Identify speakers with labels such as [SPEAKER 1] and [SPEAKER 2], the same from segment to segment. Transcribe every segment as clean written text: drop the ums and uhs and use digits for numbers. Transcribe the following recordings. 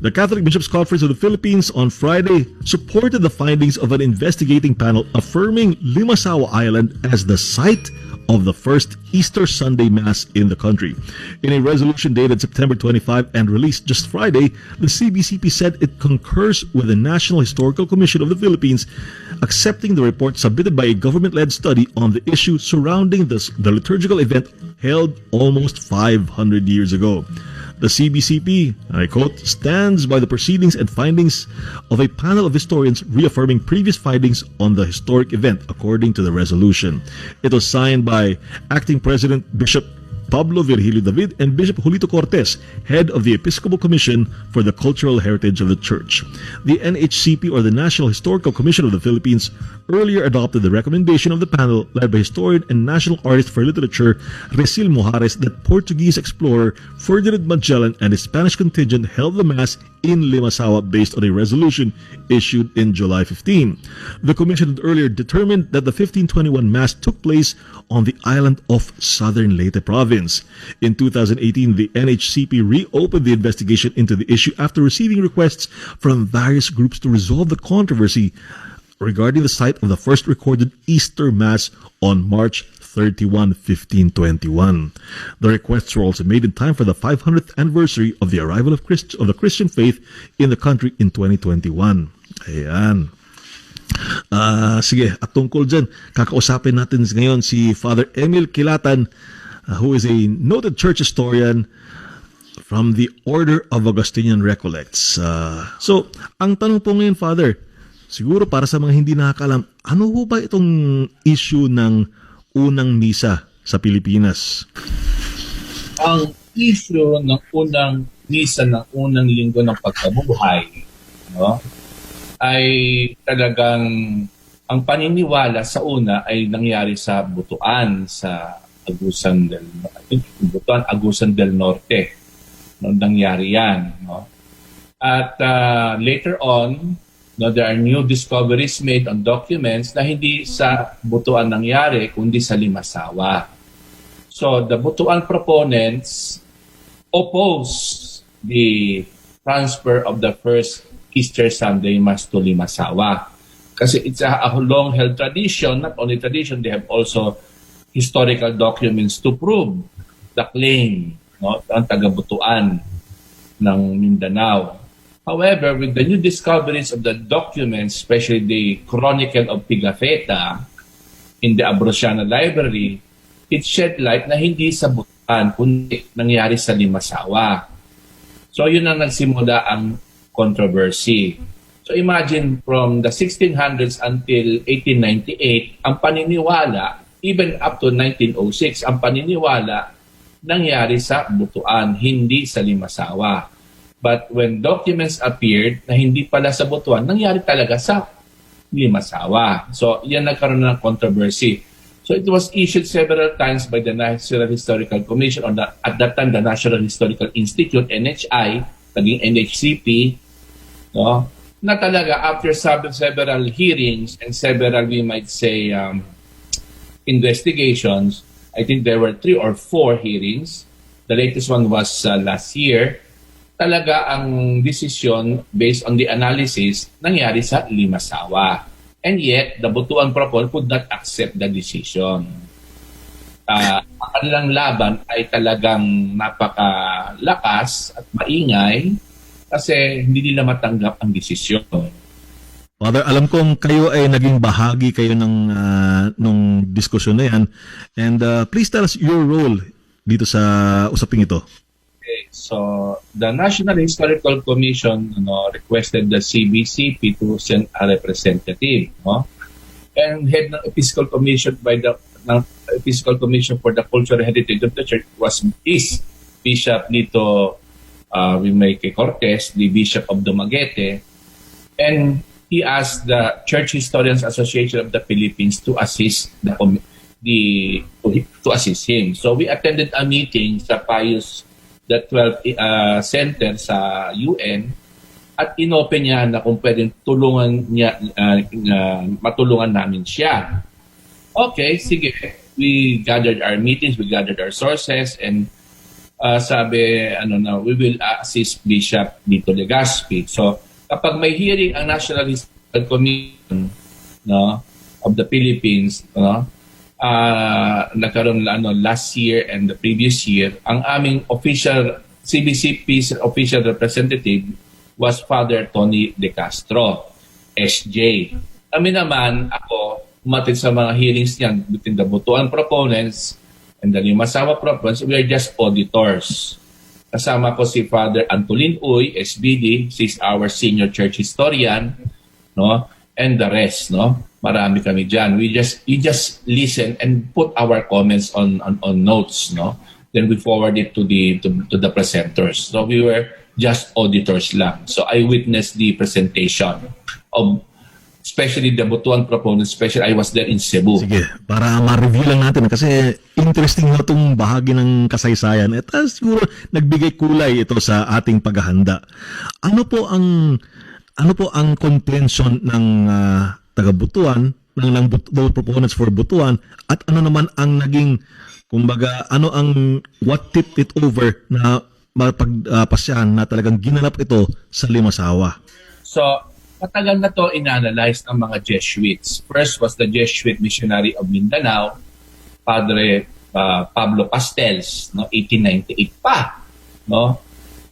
[SPEAKER 1] The Catholic Bishops' Conference of the Philippines on Friday supported the findings of an investigating panel affirming Limasawa Island as the site of the first Easter Sunday Mass in the country. In a resolution dated September 25 and released just Friday, the CBCP said it concurs with the National Historical Commission of the Philippines, accepting the report submitted by a government-led study on the issue surrounding the liturgical event held almost 500 years ago. The CBCP, and I quote, stands by the proceedings and findings of a panel of historians reaffirming previous findings on the historic event, according to the resolution. It was signed by Acting President Bishop Pablo Virgilio David and Bishop Julito Cortes, head of the Episcopal Commission for the Cultural Heritage of the Church. The NHCP, or the National Historical Commission of the Philippines, earlier adopted the recommendation of the panel led by historian and national artist for literature Resil Mojares that Portuguese explorer Ferdinand Magellan and his Spanish contingent held the Mass in Limasawa based on a resolution issued in July 15. The commission had earlier determined that the 1521 Mass took place on the island of Southern Leyte province. In 2018, the NHCP reopened the investigation into the issue after receiving requests from various groups to resolve the controversy regarding the site of the first recorded Easter Mass on March 31, 1521. The requests were also made in time for the 500th anniversary of the arrival of the Christian faith in the country in 2021. Ayan. Sige, at tungkol dyan, kakausapin natin ngayon si Father Emil Quilatan, who is a noted church historian from the Order of Augustinian Recollects. So, ang tanong po ngayon, Father, siguro para sa mga hindi nakakalam, ano ho ba itong issue ng unang misa sa Pilipinas?
[SPEAKER 2] Ang issue ng unang misa ng unang linggo ng pagkabuhay, no, ay talagang ang paniniwala sa una ay nangyari sa Butuan, sa Agusan del Norte. No, nangyari yan. No? At later on, no, there are new discoveries made on documents na hindi sa Butuan nangyari, kundi sa Limasawa. So the Butuan proponents oppose the transfer of the first Easter Sunday Mass to Limasawa. Kasi it's a long-held tradition, not only tradition, they have also historical documents to prove the claim, no, ang taga-Butuan ng Mindanao. However, with the new discoveries of the documents, especially the Chronicle of Pigafetta in the Ambrosiana Library, it shed light na hindi sa Butuan, kundi nangyari sa Limasawa. So yun ang nagsimula ang controversy. So imagine from the 1600s until 1898, ang paniniwala, even up to 1906, ang paniniwala nangyari sa Butuan, hindi sa Limasawa. But when documents appeared na hindi pala sa Butuan, nangyari talaga sa Limasawa. So yan nagkaroon ng controversy. So it was issued several times by the National Historical Commission, or at that time the National Historical Institute, NHI, naging NHCP, no? Na talaga after several hearings and several, we might say, investigations, I think there were 3 or 4 hearings. The latest one was last year. Talaga ang decision based on the analysis nangyari sa Limasawa. And yet, the Butuan proponent could not accept the decision. Ang kanilang laban ay talagang napakalakas at maingay kasi hindi nila matanggap ang desisyon.
[SPEAKER 1] Father, alam kong kayo ay naging bahagi kayo ng nung diskusyon na yan. And please tell us your role dito sa usaping ito.
[SPEAKER 2] Okay, so the National Historical Commission requested the CBCP to send a representative. No? And head ng Episcopal Commission Episcopal Commission for the Cultural Heritage of the Church is Bishop Lito Wimeke Cortes, the Bishop of Dumaguete, and he asked the Church Historians Association of the Philippines to assist to assist him. So we attended a meeting sa Pius the 12th Center sa UN at inopen niya na kung pwedeng matulungan namin siya. Okay, sige. We gathered our meetings, we gathered our sources, and sabi, we will assist Bishop Lito Legaspi. So, kapag may hearing ang National Historical Commission, no, of the Philippines, no, nagkaroon last year and the previous year, ang aming official CBCP's official representative was Father Tony De Castro, SJ. Kami naman, ako, umatid sa mga hearings niyan between the Butuan proponents and the Limasawa proponents. We are just auditors. Kasama ko si Father Antolin Uy, SBD, she's our senior church historian, no, and the rest, no. Marami kami diyan. We just listen and put our comments on notes, no. Then we forward it to the presenters. So we were just auditors lang. So I witnessed the presentation of especially the Butuan proponents, especially I was there in Cebu.
[SPEAKER 1] Sige, para ma-review lang natin kasi interesting na itong bahagi ng kasaysayan at siguro nagbigay kulay ito sa ating paghahanda. Ano po ang contention ng taga-Butuan, ng proponents for Butuan, at ano naman ang naging, kumbaga, what tipped it over na mapagpasyahan na talagang ginanap ito sa Limasawa?
[SPEAKER 2] So, matagal na to inanalyze ng mga Jesuits. First was the Jesuit missionary of Mindanao, Padre Pablo Castells, no, 1898 pa, no.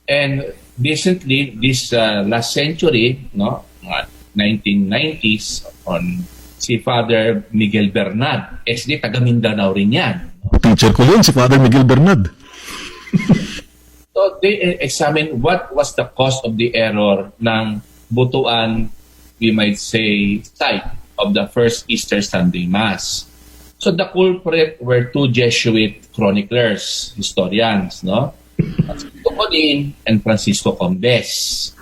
[SPEAKER 2] And recently, this last century, no, 1990s, on si Father Miguel Bernad, SD taga Mindanao rin yan. No?
[SPEAKER 1] Teacher ko yun, si Father Miguel Bernad.
[SPEAKER 2] So they examine what was the cause of the error ng Butuan, we might say, site of the first Easter Sunday Mass. So the culprit were two Jesuit chroniclers, historians, no? Francisco Colin and Francisco Combes.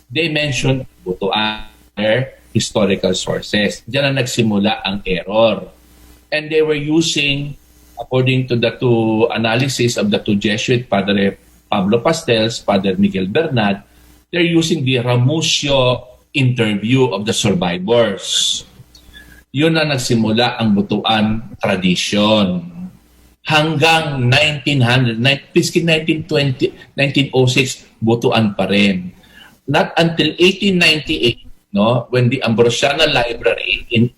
[SPEAKER 2] They mentioned Butuan, their historical sources. Diyan na nagsimula ang error. And they were using, according to the two analysis of the two Jesuit, Padre Pablo Castells, Father Miguel Bernad, they're using the Ramusio interview of the survivors. Yun na nagsimula ang Butuan tradition. Hanggang 1920, 1906, Butuan pa rin. Not until 1898, no, when the Ambrosiana Library in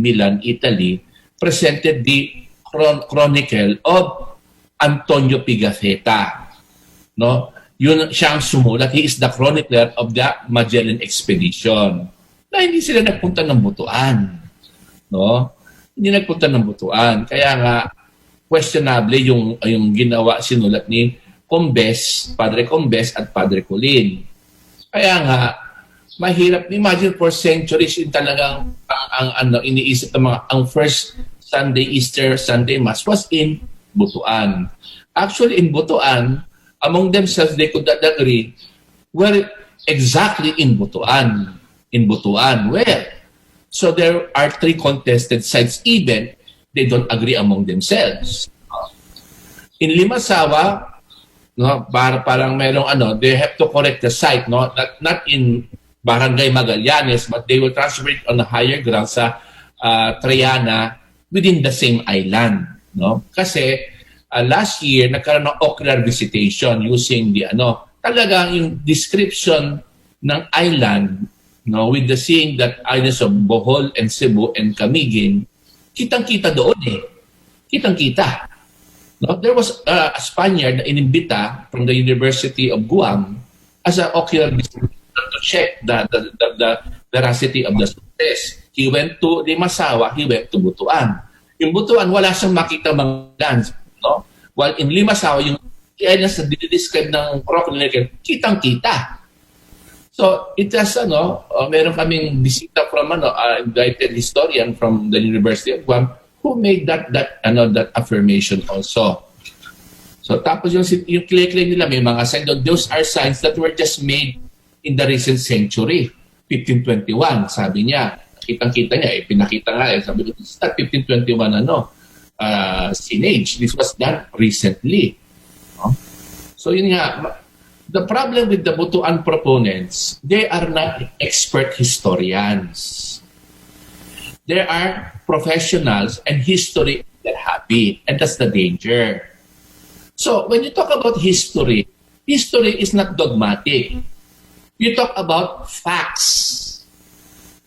[SPEAKER 2] Milan, Italy, presented the Chronicle of Antonio Pigafetta, no. Yun siyang sumulat. He is the chronicler of the Magellan Expedition. Na hindi sila nagpunta ng Butuan. No? Hindi nagpunta ng Butuan. Kaya nga, questionable yung ginawa, sinulat ni Combes, Padre Combes at Padre Colin. Kaya nga, mahirap. Imagine for centuries, yung talagang iniisip ng ang first Sunday, Easter Sunday Mass was in Butuan. Actually, in Butuan, among themselves, they could not agree where exactly in Butuan. In Butuan, where? So there are three contested sites even. They don't agree among themselves. In Limasawa, no, parang merong they have to correct the site, no, not in Barangay Magallanes, but they will transfer it on a higher ground sa Triana within the same island, no? Kasi last year, nagkaroon ng ocular visitation using the talagang yung description ng island, no, with the seeing that islands of Bohol and Cebu and Camiguin, kitang-kita doon Kitang-kita. No? There was a Spaniard na inimbita from the University of Guam as an ocular visitation to check the veracity of the sources. He went to Limasawa, he went to Butuan. Yung Butuan, wala siyang makita mga lands. No? While in Limasawa, yung islands na dinidescribe ng chronicler, kitang-kita. So, it has, meron kaming bisita from, invited historian from the University of Guam who made that affirmation also. So, tapos yung claim nila, may mga signs. Those are signs that were just made in the recent century, 1521, sabi niya. Kitang-kita niya, pinakita nga, sabi ko, it's not 1521, signage. This was done recently. No? So yun nga, the problem with the Butuan proponents, they are not expert historians. There are professionals and history that happy, and that's the danger. So, when you talk about history is not dogmatic. You talk about facts.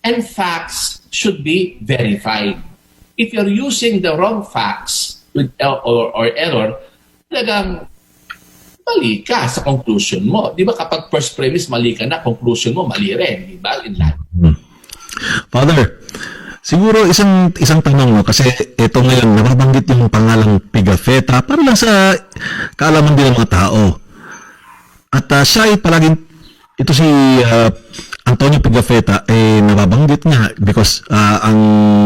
[SPEAKER 2] And facts should be verified. If you're using the wrong facts with or error, talagang mali ka sa conclusion mo. Di ba kapag first premise mali ka na, conclusion mo mali rin. Di ba?
[SPEAKER 1] Father, siguro isang tanong, no, kasi ito ngayon nababanggit yung pangalang Pigafetta para lang sa kaalaman din ng mga tao. At siya ay palaging, ito si Antonio Pigafetta nababanggit nga because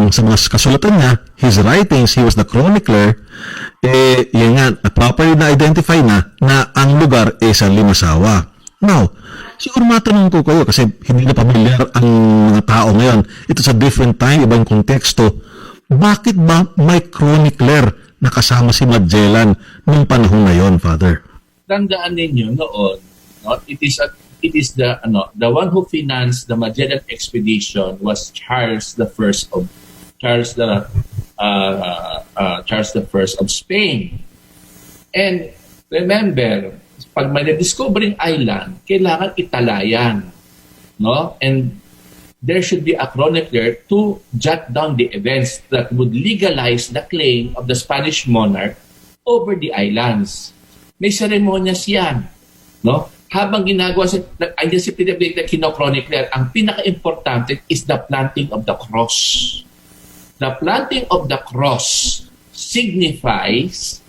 [SPEAKER 1] sa mga kasulatan niya, his writings, he was the chronicler, yan nga, properly na-identify na ang lugar sa Limasawa. Now, siguro matanong ko kayo kasi hindi na pamilyar ang mga tao ngayon. Ito sa different time, ibang konteksto. Bakit ba may chronicler na kasama si Magellan nung panahon na yon, Father?
[SPEAKER 2] Tandaan ninyo noon, no, it is the one who financed the Magellan expedition was Charles the First of Spain. And remember, pag may na-discovering island, kailangan italayan, no? And there should be a chronicler to jot down the events that would legalize the claim of the Spanish monarch over the islands. May seremonyas yan, no? Habang ginagawa andyan si Pinabig na kino-chronicler, ang pinaka-importante is the planting of the cross. The planting of the cross signifies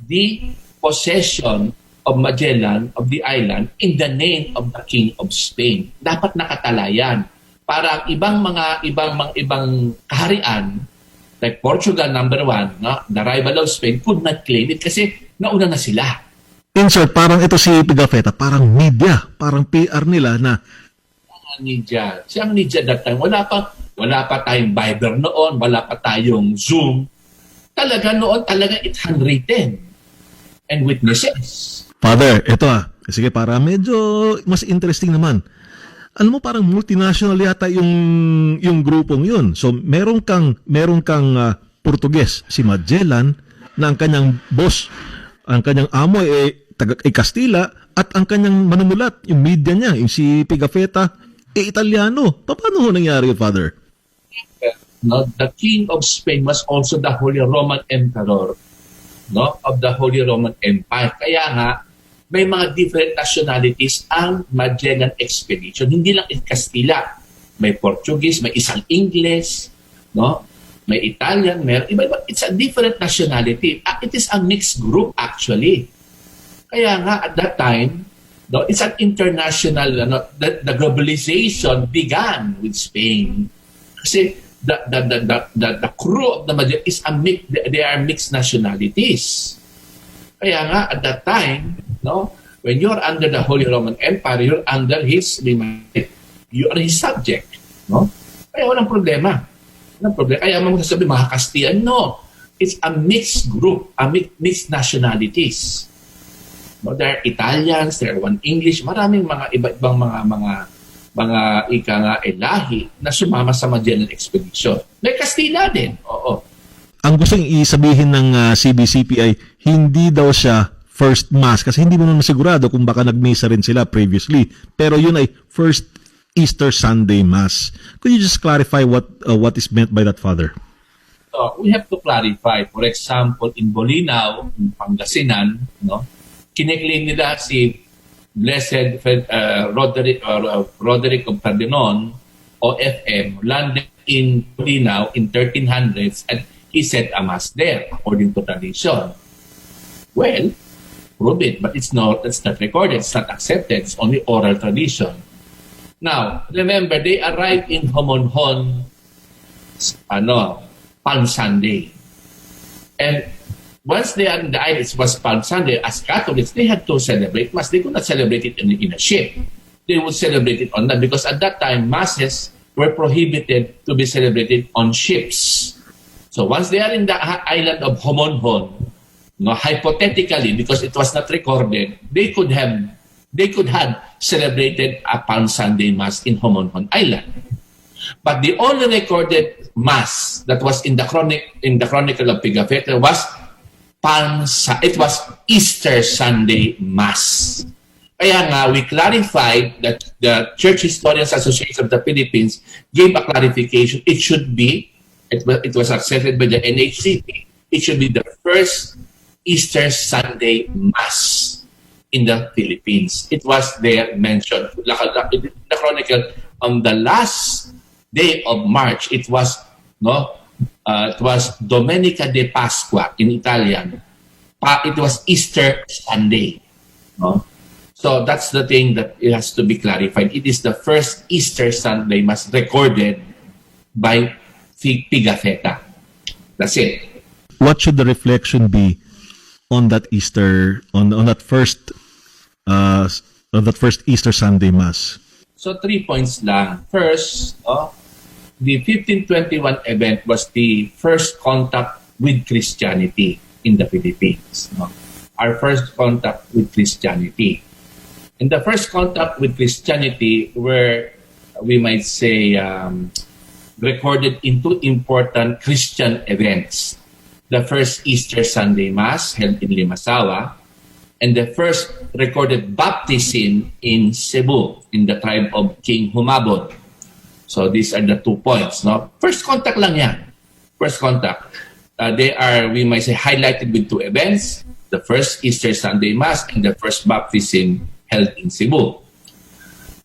[SPEAKER 2] the possession of Magellan of the island in the name of the King of Spain. Dapat nakatalayan para ang ibang kaharian like Portugal number 1, no, the rival of Spain could not claim it kasi nauna na sila.
[SPEAKER 1] In short, parang ito si Pigafetta, parang media, parang PR nila na
[SPEAKER 2] media. Siyang media that time, wala pa tayong Viber noon, wala pa tayong Zoom. Talaga it's handwritten and witnesses.
[SPEAKER 1] Father, ito sige, para medyo mas interesting naman. Ano mo, parang multinational yata yung grupong yun. So meron kang Portuges, si Magellan, na ang kanyang boss, ang kanyang amo ay Kastila, at ang kanyang manumulat, yung media niya, yung si Pigafetta, Italiano. Paano ho nangyari yun, Father?
[SPEAKER 2] No, the King of Spain was also the Holy Roman Emperor, no, of the Holy Roman Empire. Kaya nga, may mga different nationalities ang Magellan Expedition. Hindi lang Kastila. May Portuguese, may isang English, no? May Italian, may iba-iba. It's a different nationality. It is a mixed group actually. Kaya nga at that time, no, it's an international, the globalization began with Spain. Kasi the crew of the Magellan is they are mixed nationalities. Kaya nga at that time, no, when you're under the Holy Roman Empire, you're under his you are his subject, no? Kaya walang problema. Kaya mo sasabihin mga Kastiyan, no. It's a mixed group, mixed nationalities. No, there are Italians, there are one English, maraming mga iba-ibang mga ika nga lahi na sumama sa Magellan Expedition. May Kastila din. Oo.
[SPEAKER 1] Ang gusto isabihin ng CBCP ay hindi daw siya first mass kasi hindi mo naman sigurado kung baka nagmisa rin sila previously. Pero yun ay first Easter Sunday Mass. Could you just clarify what is meant by that, Father?
[SPEAKER 2] So, we have to clarify. For example, in Bolinao, in Pangasinan, no, kiniklaim nila si Blessed Roderick of Cardenon, OFM, landed in Bolinao in 1300s and he said a mass there, according to tradition. Well, prove it, but it's not recorded, it's not accepted, it's only oral tradition. Now, remember, they arrived in Homonhon, Palm Sunday. And once they are in the island, it was Palm Sunday, as Catholics, they had to celebrate Mass. They could not celebrate it in a ship. They would celebrate it on land because at that time, Masses were prohibited to be celebrated on ships. So once they are in the island of Homonhon, hypothetically, because it was not recorded, they could have celebrated a Palm Sunday Mass in Homonhon Island. But the only recorded Mass that was in the Chronicle of Pigafetta was it was Easter Sunday Mass. Kaya nga, we clarified that the Church Historians Association of the Philippines gave a clarification. It should be, it was accepted by the NHCP, it should be the first Easter Sunday Mass in the Philippines. It was there mentioned, in the chronicle, on the last day of March, it was Domenica de Pasqua in Italian. It was Easter Sunday. No? So that's the thing that it has to be clarified. It is the first Easter Sunday Mass recorded by Pigafetta. That's it.
[SPEAKER 1] What should the reflection be on that Easter, on that first Easter Sunday Mass?
[SPEAKER 2] So 3 points lang. First, the 1521 event was the first contact with Christianity in the Philippines. No? Our first contact with Christianity. And the first contact with Christianity were, we might say, recorded in two important Christian events. The first Easter Sunday Mass held in Limasawa, and the first recorded baptism in Cebu, in the tribe of King Humabon. So these are the 2 points. No? First contact lang yan. First contact. They are, we might say, highlighted with 2 events. The first Easter Sunday Mass and the first baptism held in Cebu.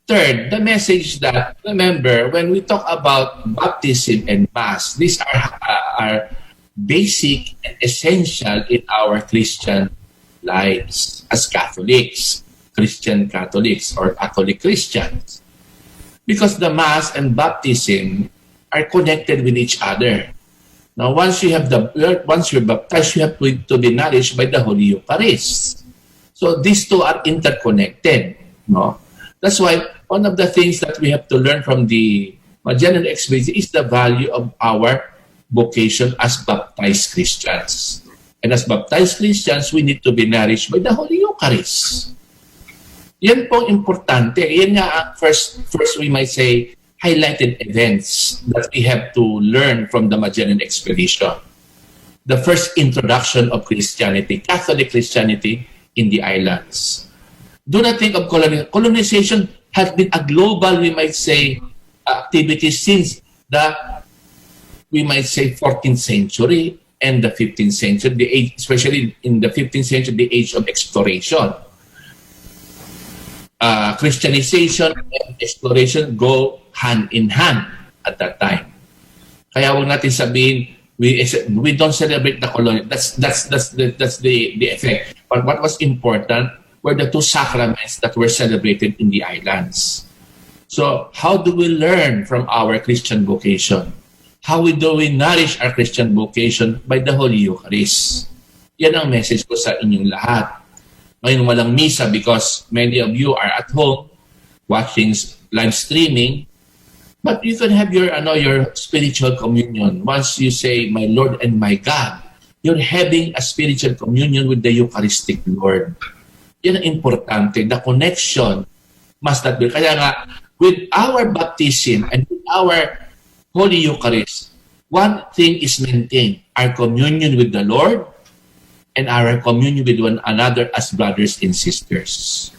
[SPEAKER 2] Third, the message that, remember, when we talk about baptism and Mass, these are basic and essential in our Christian lives as Catholics, Christian Catholics or Catholic Christians. Because the Mass and baptism are connected with each other. Now, once you're baptized, you have to be nourished by the Holy Eucharist. So these two are interconnected. No? That's why one of the things that we have to learn from the Magellan experience is the value of our vocation as baptized Christians. And as baptized Christians, we need to be nourished by the Holy Eucharist. Yan po importante. Yan nga ang first we might say, highlighted events that we have to learn from the Magellan expedition. The first introduction of Christianity, Catholic Christianity in the islands. Do not think of colonization has been a global, we might say, activity since the, we might say, 14th century and the 15th century, the age, especially in the 15th century, the age of exploration. Christianization and exploration go hand in hand at that time. Kaya huwag natin sabihin, we don't celebrate the colony. That's the effect. But what was important were the 2 sacraments that were celebrated in the islands. So how do we learn from our Christian vocation? How do we nourish our Christian vocation? By the Holy Eucharist. Yan ang message ko sa inyong lahat. Ngayon walang misa because many of you are at home watching live streaming. But you can have your spiritual communion. Once you say, my Lord and my God, you're having a spiritual communion with the Eucharistic Lord. Yan ang importante. The connection must not be. Kaya nga, with our baptism and with our Holy Eucharist, one thing is maintained, our communion with the Lord and our communion with one another as brothers and sisters.